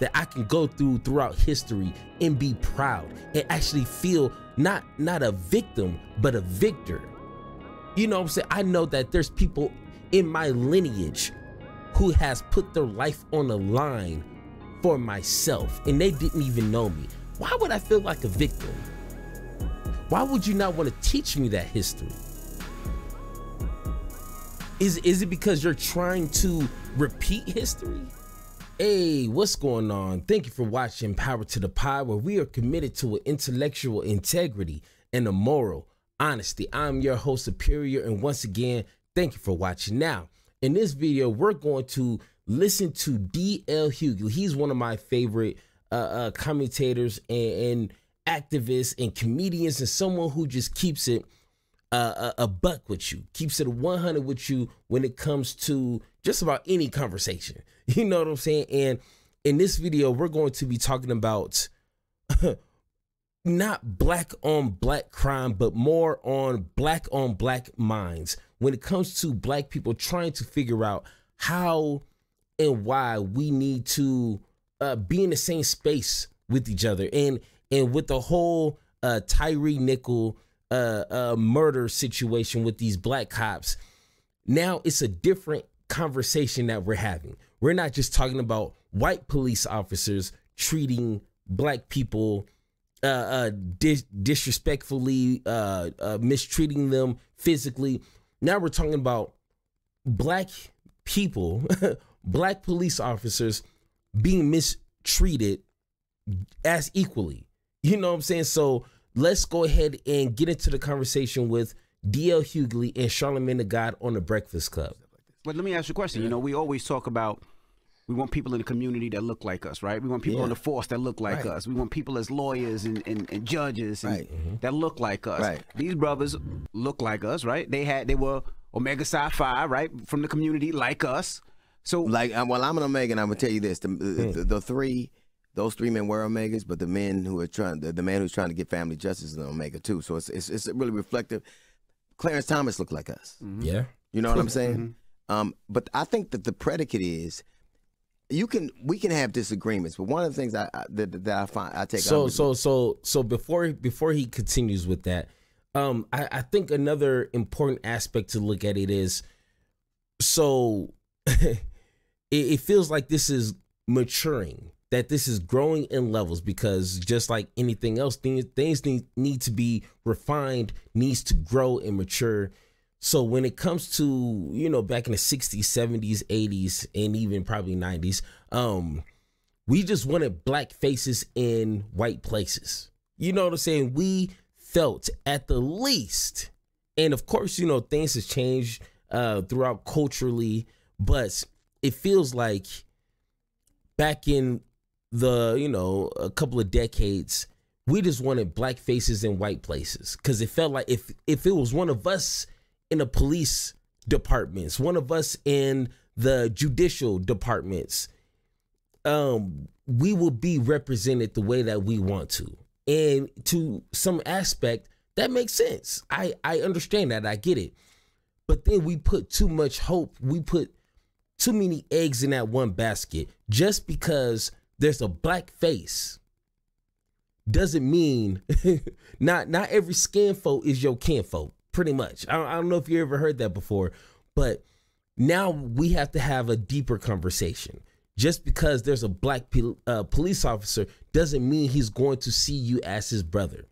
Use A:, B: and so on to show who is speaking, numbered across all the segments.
A: that I can go throughout history and be proud and actually feel not a victim, but a victor. You know what I'm saying? I know that there's people in my lineage who has put their life on the line for myself, and they didn't even know me. Why would I feel like a victim? Why would you not want to teach me that history? Is it because you're trying to repeat history? Hey, what's going on? Thank you for watching Power to the Pie, where we are committed to an intellectual integrity and a moral honesty. I'm your host, Superior, and once again, thank you for watching. Now, in this video, we're going to listen to D.L. Hughley. He's one of my favorite commentators and activists and comedians, and someone who just keeps it a buck with you, keeps it 100 with you when it comes to just about any conversation. You know what I'm saying? And in this video, we're going to be talking about not black on black crime, but more on black minds when it comes to black people trying to figure out how and why we need to be in the same space with each other. And with the whole Tyree Nickel murder situation with these black cops, now it's a different conversation that we're having. We're not just talking about white police officers treating black people disrespectfully, mistreating them physically. Now we're talking about black people, black police officers being mistreated as equally. You know what I'm saying? So let's go ahead and get into the conversation with D.L. Hughley and Charlamagne the God on the Breakfast Club.
B: But let me ask you a question. Yeah. You know, we always talk about we want people in the community that look like us, right? We want people on the force that look like us. We want people as lawyers and judges and that look like us. Right. These brothers look like us, right? They were Omega Psi Phi, right, from the community like us. So,
C: like, well, I'm an Omega, and I'm gonna tell you this: those three men were Omegas, but the man who's trying to get family justice is an Omega too. So it's really reflective. Clarence Thomas looked like us.
A: Yeah,
C: you know what I'm saying. But I think that the predicate is we can have disagreements, but one of the things that I find I take
A: so before he continues with that, I think another important aspect to look at it is it feels like this is maturing, that this is growing in levels, because just like anything else, things need to be refined, needs to grow and mature. So when it comes to, you know, back in the 60s, 70s, 80s, and even probably 90s, we just wanted black faces in white places. You know what I'm saying? We felt at the least, and of course, you know, things have changed throughout culturally, but it feels like back in the, you know, a couple of decades, we just wanted black faces in white places, because it felt like if it was one of us in the police departments, one of us in the judicial departments, we will be represented the way that we want to. And to some aspect, that makes sense. I understand that. I get it. But then we put too much hope. We put too many eggs in that one basket. Just because there's a black face doesn't mean not every skinfolk is your kinfolk. Pretty much. I don't know if you ever heard that before, but now we have to have a deeper conversation. Just because there's a black police officer doesn't mean he's going to see you as his brother.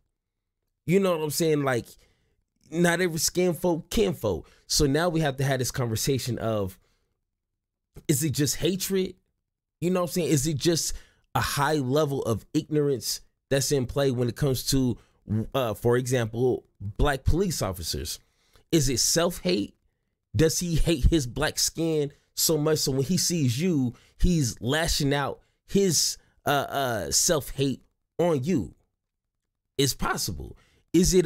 A: You know what I'm saying? Like, not every skinfolk, kinfolk. So now we have to have this conversation of, is it just hatred? You know what I'm saying? Is it just a high level of ignorance that's in play when it comes to, for example, black police officers? Is it self-hate? Does he hate his black skin so much so when he sees you, he's lashing out his self-hate on you? It's possible. Is it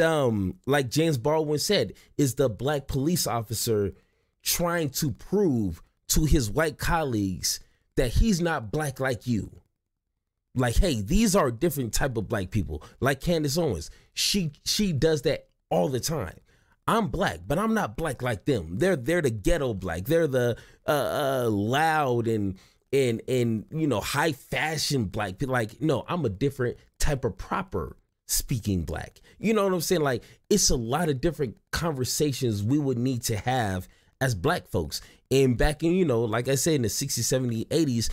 A: like James Baldwin said, is the black police officer trying to prove to his white colleagues that he's not black like you? Like, hey, these are different type of black people. Like Candace Owens, she does that all the time. I'm black, but I'm not black like them. They're the ghetto black. They're the loud and and you know, high fashion black people. Like, no, I'm a different type of proper speaking black. You know what I'm saying? Like, it's a lot of different conversations we would need to have as black folks. And back in, you know, like I said, in the 60s, 70s, 80s,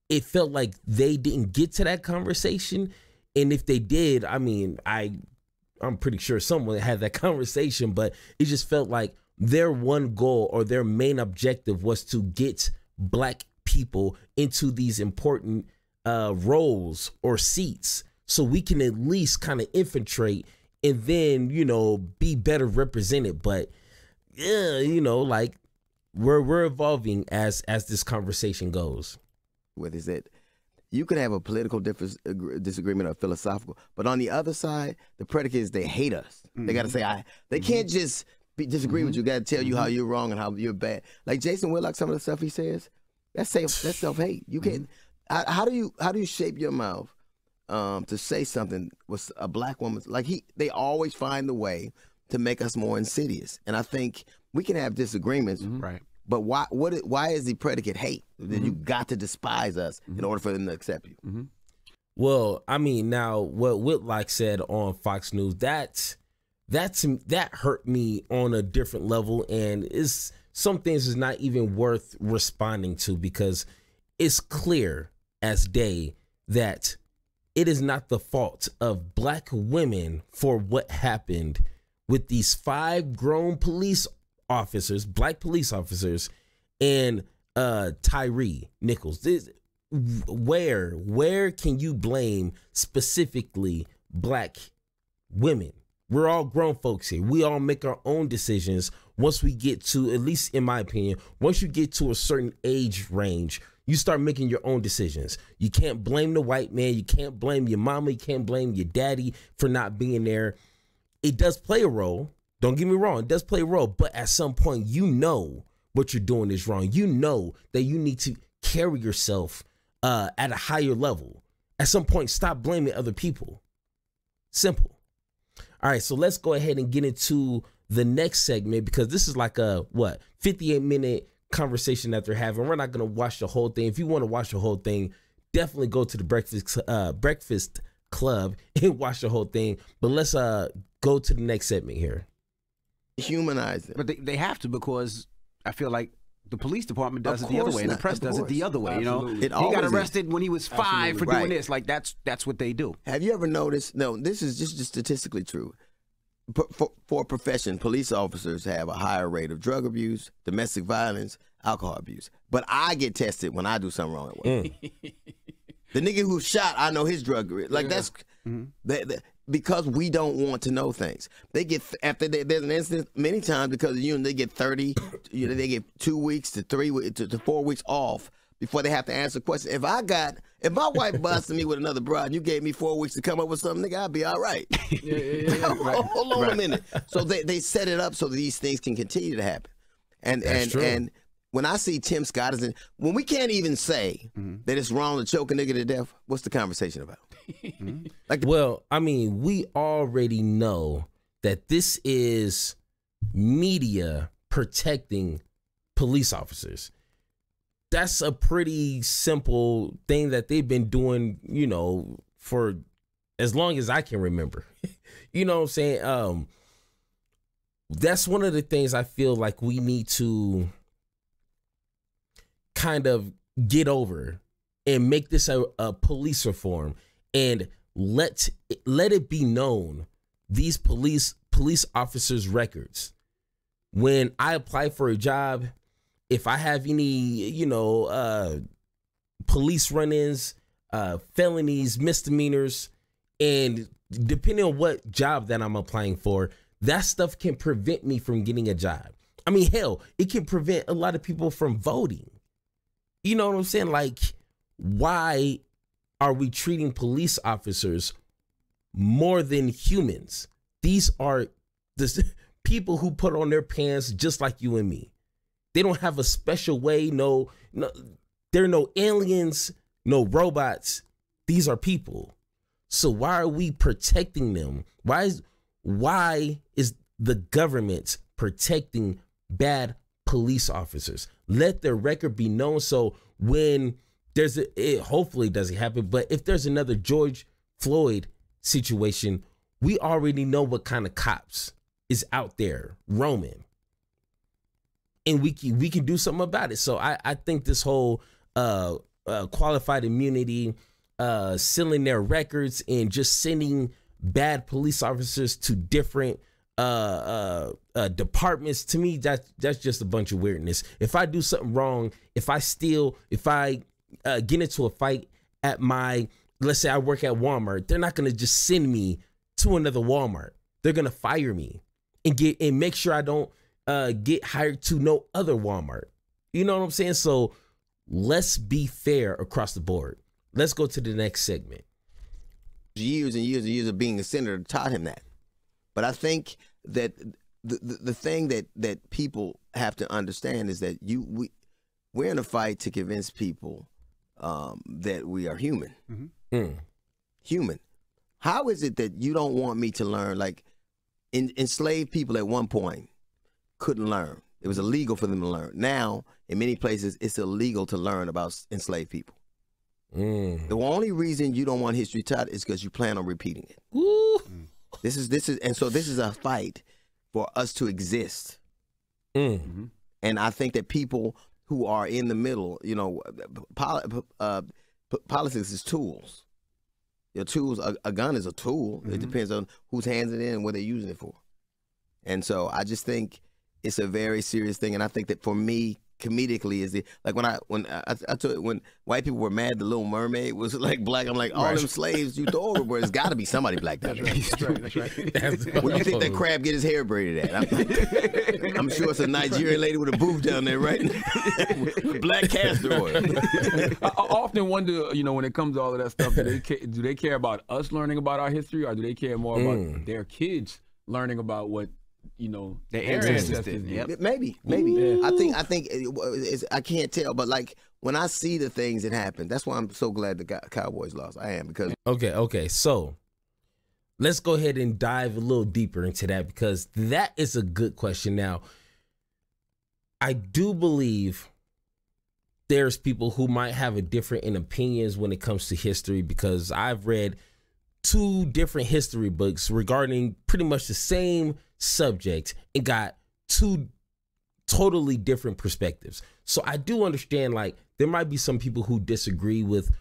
A: it felt like they didn't get to that conversation. And if they did, I mean, I'm pretty sure someone had that conversation, but it just felt like their one goal or their main objective was to get black people into these important roles or seats, so we can at least kind of infiltrate and then, you know, be better represented. But yeah, you know, like we're evolving as this conversation goes.
C: What is it? You can have a political disagreement or philosophical, but on the other side, the predicate is they hate us. They got to say they can't just disagree with you. Got to tell you how you're wrong and how you're bad. Like Jason Whitlock, some of the stuff he says, that's self-hate. You can't. How do you shape your mouth to say something with a black woman? Like they always find the way to make us more insidious. And I think we can have disagreements,
B: right?
C: But why is the predicate hate? That you got to despise us in order for them to accept you.
A: Well, I mean, now what Whitlock said on Fox News, that hurt me on a different level, and some things is not even worth responding to, because it's clear as day that it is not the fault of black women for what happened with these 5 grown police officers, black police officers, and Tyree Nichols. Where can you blame specifically black women? We're all grown folks here. We all make our own decisions. Once we get to, at least in my opinion, once you get to a certain age range, you start making your own decisions. You can't blame the white man. You can't blame your mama. You can't blame your daddy for not being there. It does play a role. Don't get me wrong. It does play a role. But at some point, you know what you're doing is wrong. You know that you need to carry yourself at a higher level. At some point, stop blaming other people. Simple. All right, so let's go ahead and get into the next segment, because this is like a 58-minute conversation that they're having. We're not going to watch the whole thing. If you want to watch the whole thing, definitely go to the Breakfast Club and watch the whole thing. But let's go to the next segment here.
C: Humanize it.
B: But they have to, because I feel like the police department does it the other way, and the press does it the other way.
C: Absolutely.
B: You know, he got arrested when he was 5 for doing this. Like that's what they do.
C: Have you ever noticed? No, this is just statistically true. For a profession, police officers have a higher rate of drug abuse, domestic violence, alcohol abuse. But I get tested when I do something wrong at work. The nigga who shot, I know his drug. Like that's because we don't want to know things. They get after there's an incident many times because they get 30. They get 2 weeks to 3 to 4 weeks off before they have to answer questions. If my wife busted me with another broad and you gave me 4 weeks to come up with something, nigga, I'd be all right. Hold on a minute. So they set it up so that these things can continue to happen. And when I see Tim Scott when we can't even say that it's wrong to choke a nigga to death, what's the conversation about?
A: Well, I mean, we already know that this is media protecting police officers. That's a pretty simple thing that they've been doing, you know, for as long as I can remember. You know what I'm saying? That's one of the things I feel like we need to kind of get over and make this a police reform, and let it be known, these police officers' records. When I apply for a job, if I have any, you know, police run-ins, felonies, misdemeanors, and depending on what job that I'm applying for, that stuff can prevent me from getting a job. I mean, hell, it can prevent a lot of people from voting. You know what I'm saying? Like, why are we treating police officers more than humans? These are the people who put on their pants just like you and me. They don't have a special way. No, they're no aliens, no robots. These are people. So why are we protecting them? Why is the government protecting bad police officers? Let their record be known, so when it hopefully doesn't happen, but if there's another George Floyd situation, we already know what kind of cops is out there roaming. And we can do something about it. So I think this whole qualified immunity, sealing their records, and just sending bad police officers to different departments, to me, that's just a bunch of weirdness. If I do something wrong, if I steal, if I get into a fight at let's say I work at Walmart, they're not gonna just send me to another Walmart. They're gonna fire me and make sure I don't get hired to no other Walmart. You know what I'm saying? So let's be fair across the board. Let's go to the next segment.
C: Years and years and years of being a senator taught him that. But I think that the thing that people have to understand is that we're in a fight to convince people that we are human. Human. How is it that you don't want me to learn? Like, enslaved people at one point couldn't learn. It was illegal for them to learn. Now, in many places, it's illegal to learn about enslaved people. The only reason you don't want history taught is because you plan on repeating it. This is a fight for us to exist. And I think that people who are in the middle, you know, politics is tools. Your tools, a gun is a tool. It depends on whose hands it in and what they're using it for. And so I just think it's a very serious thing. And I think that for me, comedically, is like when white people were mad the Little Mermaid was like black, I'm like, all them slaves you throw overboard, it's got to be somebody black. That's right. Where do you think that crab get his hair braided at? I'm sure it's a Nigerian lady with a booth down there, right? With black castor oil.
D: I often wonder, you know, when it comes to all of that stuff, do they care about us learning about our history, or do they care more about their kids learning about what, you know, their ancestors did?
C: Yep. Maybe. Yeah. I think I can't tell, but like when I see the things that happen, that's why I'm so glad the Cowboys lost. I am, because
A: okay. So let's go ahead and dive a little deeper into that, because that is a good question. Now, I do believe there's people who might have a different in opinions when it comes to history, because I've read 2 different history books regarding pretty much the same subject and got 2 totally different perspectives. So I do understand, like, there might be some people who disagree with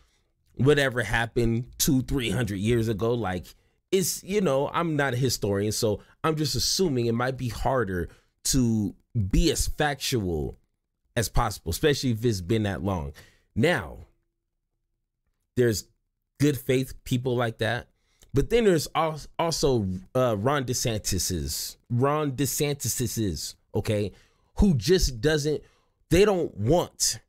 A: whatever happened 200-300 years ago. Like, it's, you know, I'm not a historian, so I'm just assuming it might be harder to be as factual as possible, especially if it's been that long. Now, there's good faith people like that. But then there's also Ron DeSantis's, okay, who just they don't want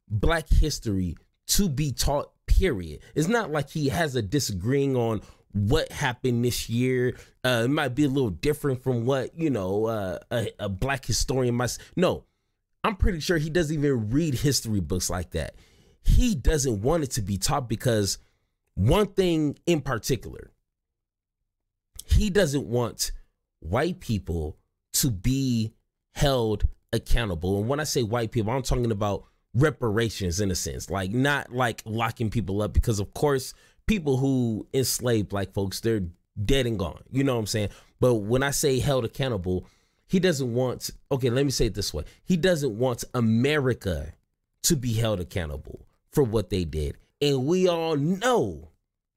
A: Black history to be taught, period. It's not like he has a disagreeing on what happened this year. It might be a little different from what, you know, a Black historian might. No, I'm pretty sure he doesn't even read history books like that. He doesn't want it to be taught because one thing in particular, he doesn't want white people to be held accountable. And when I say white people, I'm talking about reparations in a sense, like not like locking people up, because of course people who enslaved Black folks, they're dead and gone. You know what I'm saying? But when I say held accountable, he doesn't want, okay, let me say it this way. He doesn't want America to be held accountable for what they did. And we all know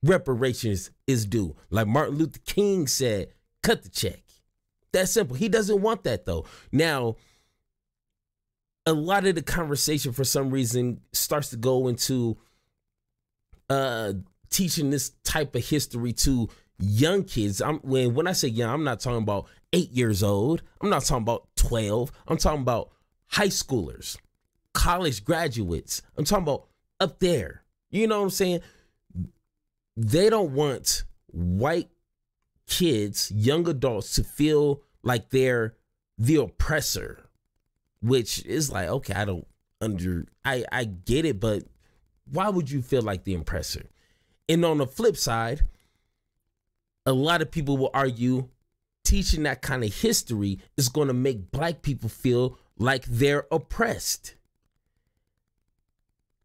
A: reparations is due. Like Martin Luther King said, cut the check. That's simple. He doesn't want that though. Now, a lot of the conversation for some reason starts to go into teaching this type of history to young kids. When I say young, I'm not talking about 8 years old. I'm not talking about 12. I'm talking about high schoolers, college graduates. I'm talking about up there. You know what I'm saying? They don't want white kids, young adults, to feel like they're the oppressor, which is like, okay, I get it, but why would you feel like the oppressor? And on the flip side, a lot of people will argue teaching that kind of history is going to make Black people feel like they're oppressed.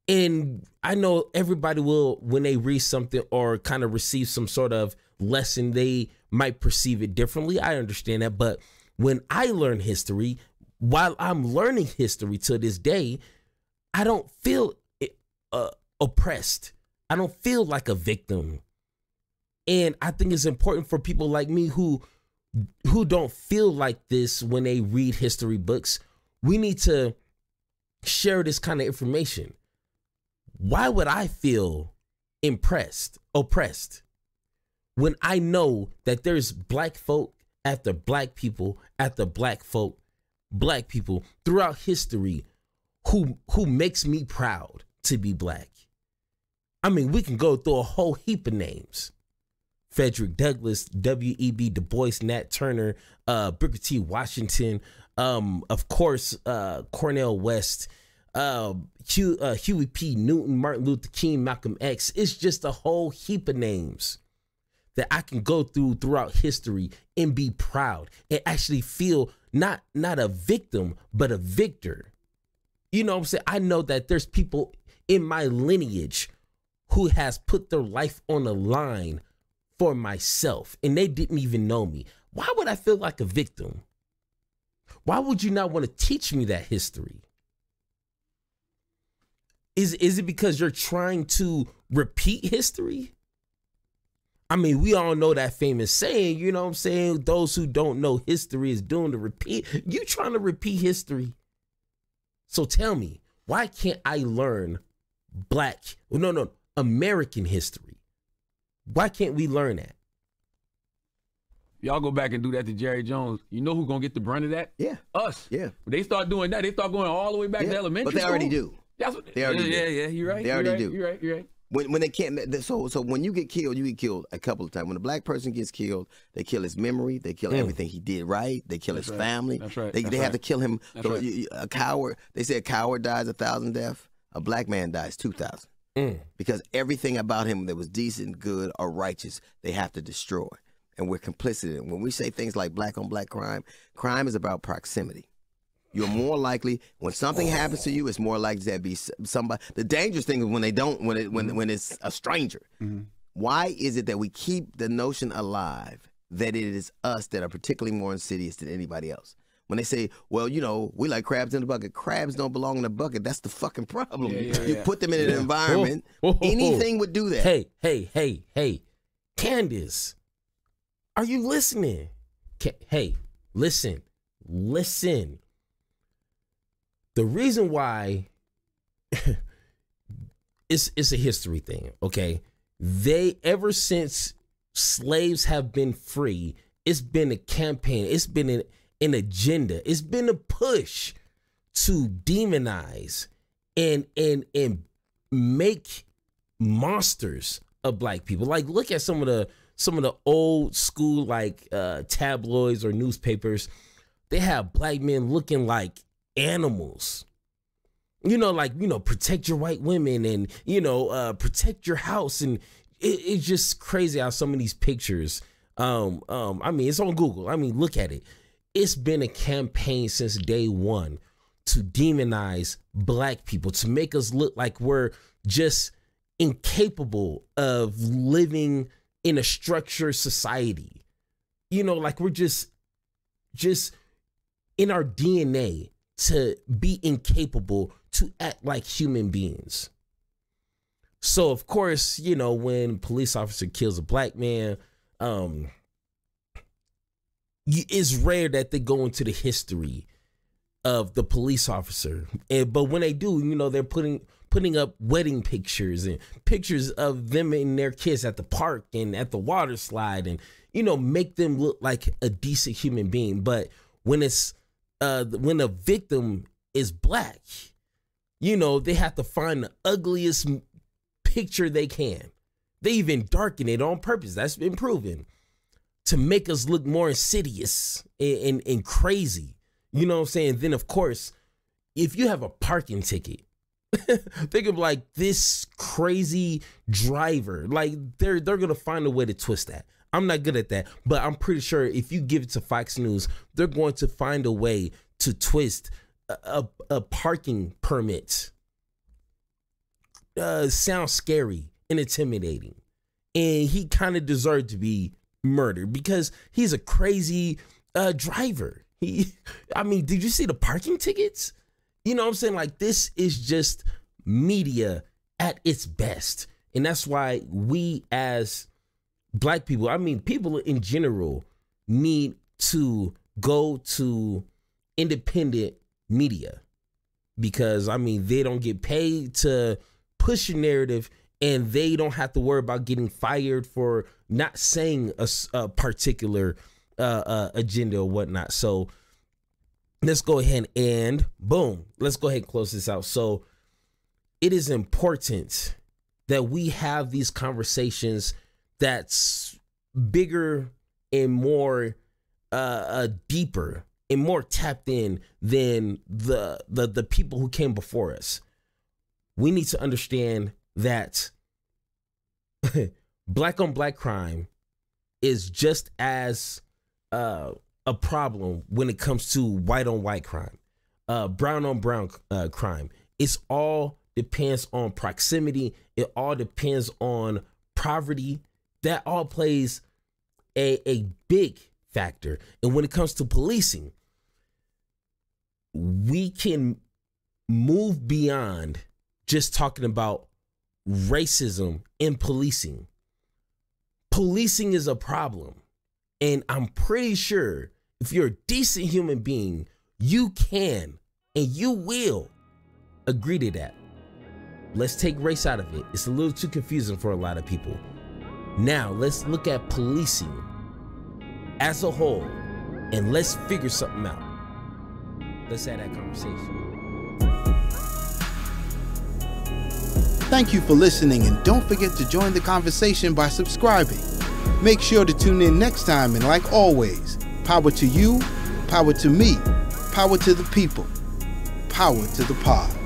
A: And I know everybody will, when they read something or kind of receive some sort of lesson, they might perceive it differently. I understand that. But when I learn history, while I'm learning history to this day, I don't feel oppressed. I don't feel like a victim. And I think it's important for people like me who don't feel like this when they read history books. We need to share this kind of information. Why would I feel oppressed, when I know that there's black folk after black people after black people throughout history who makes me proud to be black? I mean, we can go through a whole heap of names. Frederick Douglass, W.E.B. Du Bois, Nat Turner, Booker T. Washington, of course, Cornel West, Huey P. Newton, Martin Luther King, Malcolm X. It's just a whole heap of names that I can go throughout history and be proud and actually feel not a victim, but a victor. You know what I'm saying? I know that there's people in my lineage who has put their life on the line for myself, and they didn't even know me. Why would I feel like a victim? Why would you not want to teach me that history? Is it because you're trying to repeat history? I mean, we all know that famous saying, you know what I'm saying? Those who don't know history is doomed to repeat. You trying to repeat history. So tell me, why can't I learn American history? Why can't we learn that?
D: Y'all go back and do that to Jerry Jones. You know who's going to get the brunt of that?
C: Yeah.
D: Us.
C: Yeah.
D: When they start doing that, they start going all the way back to elementary
C: school. But they already
D: school.
C: do.
D: That's what
C: they already do.
D: Yeah, you're right.
C: They already do.
D: You're right.
C: When they can't, so when you get killed a couple of times. When a black person gets killed, they kill his memory, they kill everything he did right, they kill his family.
D: That's right.
C: They have to kill him. So a coward, they say a coward dies 1,000 deaths. A black man dies 2,000. Because everything about him that was decent, good, or righteous, they have to destroy. And we're complicit in it. When we say things like black on black crime, crime is about proximity. You're more likely, when something happens to you, it's more likely to be somebody. The dangerous thing is when they don't, when it's a stranger. Why is it that we keep the notion alive that it is us that are particularly more insidious than anybody else? When they say, well, you know, we like crabs in the bucket. Crabs don't belong in a bucket. That's the fucking problem. You put them in an environment, anything would do that.
A: Hey, Candace, are you listening? Hey, listen. The reason why it's a history thing, okay? Ever since slaves have been free, it's been a campaign, it's been an agenda, it's been a push to demonize and make monsters of black people. Like, look at some of the old school like tabloids or newspapers. They have black men looking like animals, protect your white women and, protect your house. And it's just crazy how some of these pictures, I mean, it's on Google. I mean, look at it. It's been a campaign since day one to demonize black people, to make us look like we're just incapable of living in a structured society. Like we're just in our DNA to be incapable to act like human beings. So of course, when a police officer kills a black man, it's rare that they go into the history of the police officer. But when they do, they're putting up wedding pictures and pictures of them and their kids at the park and at the water slide and, make them look like a decent human being. But when it's when a victim is black, they have to find the ugliest picture they can. They even darken it on purpose. That's been proven to make us look more insidious and crazy. You know what I'm saying? Then, of course, if you have a parking ticket, think of like this crazy driver. Like they're going to find a way to twist that. I'm not good at that, but I'm pretty sure if you give it to Fox News, they're going to find a way to twist a parking permit. sound scary and intimidating. And he kind of deserved to be murdered because he's a crazy driver. I mean, did you see the parking tickets? You know what I'm saying? Like, this is just media at its best. And that's why we as Black people, I mean, people in general, need to go to independent media because, I mean, they don't get paid to push a narrative and they don't have to worry about getting fired for not saying a particular agenda or whatnot. So let's go ahead and boom, let's go ahead and close this out. So it is important that we have these conversations that's bigger and more deeper and more tapped in than the people who came before us. We need to understand that Black on Black crime is just as a problem when it comes to white on white crime, brown on brown crime. It's all depends on proximity. It all depends on poverty. That all plays a big factor. And when it comes to policing, we can move beyond just talking about racism in policing. Policing is a problem. And I'm pretty sure if you're a decent human being, you can and you will agree to that. Let's take race out of it. It's a little too confusing for a lot of people. Now, let's look at policing as a whole and let's figure something out. Let's have that conversation.
E: Thank you for listening, and don't forget to join the conversation by subscribing. Make sure to tune in next time, and like always, power to you, power to me, power to the people, power to the pod.